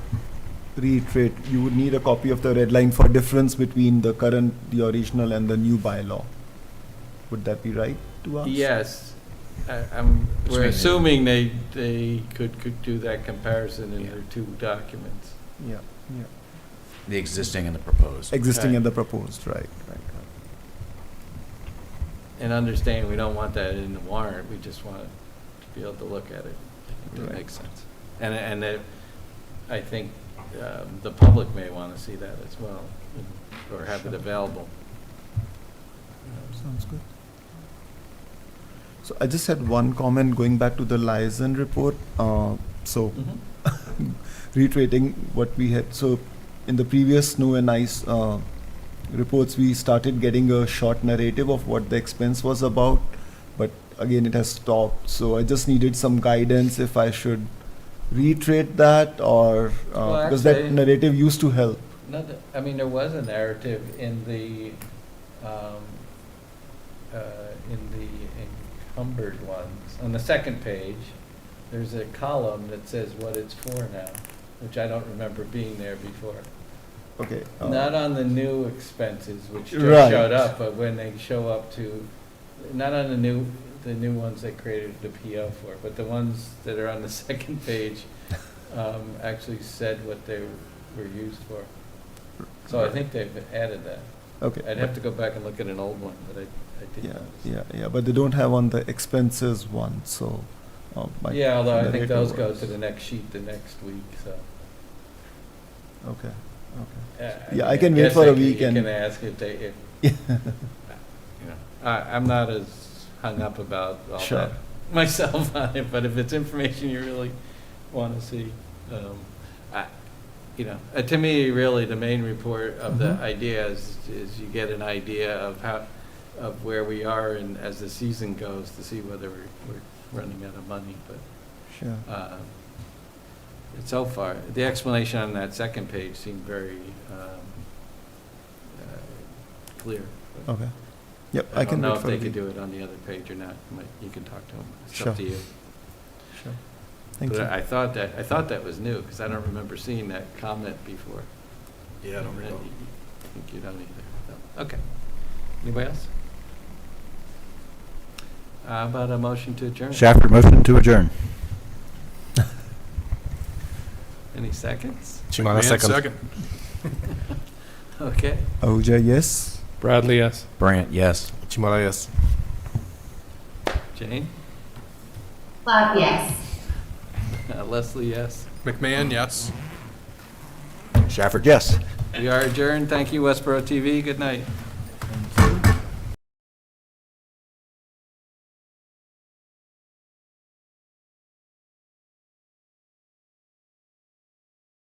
reiterate, you would need a copy of the red line for difference between the original and the new bylaw. Would that be right to us? Yes. Which We're means- assuming they could do that comparison in their two documents. Yeah. The existing and the proposed. Existing Right. and the proposed, right. And understand, we don't want that in the warrant, we just want to be able to look at it. I think that Right. makes sense. And that, I think, the public may want to see that as well, or have it available. Sounds good. So I just had one comment going back to the liaison report. Reiterating what we had, so in the previous snow and ice, reports, we started getting a short narrative of what the expense was about, but again, it has stopped. So I just needed some guidance if I should reiterate that or, Well, because that actually- narrative used to help. I mean, there was a narrative in the encumbered ones. On the second page, there's a column that says what it's for now, which I don't remember being there before. Okay. Not on the new expenses, which just Right. showed up, but when they show up to, not on the new ones they created the PO for, but the ones that are on the second page actually said what they were used for. So I think they've added that. Okay. I'd have to go back and look at an old one, but I did Yeah, notice. yeah, but they don't have on the expenses one, so. my Yeah, although I think narrative those go was- to the next sheet the next week, so. Okay, okay. I Yeah, I mean, can wait guess for a you week can and- ask if they, you know, I'm not as hung up about all Sure. that myself on it, but if it's information you really want to see, to me, really, the main report of the Mhm. idea is you get an idea of of where we are and as the season goes to see whether we're running out of money, but Sure. so far, the explanation on that second page seemed very clear. Okay. Yep, I I don't can know wait if for a they could week. do it on the other page or not. You can talk to them. It's Sure. up to you. Sure. Thank But you. I thought that was new, because I don't remember seeing that comment before. Yeah, I don't And recall. I think you don't either. So, okay. Anybody else? How about a motion to adjourn? Shafford, motion to adjourn. Any seconds? Chimana, McMahon, second. Okay. Ahuja, yes? Bradley, yes. Brant, yes. Chimala, yes. Jane? Cloud, yes. Leslie, yes. McMahon, yes. Shafford, yes. We are adjourned. Thank you, Westborough TV. Good night.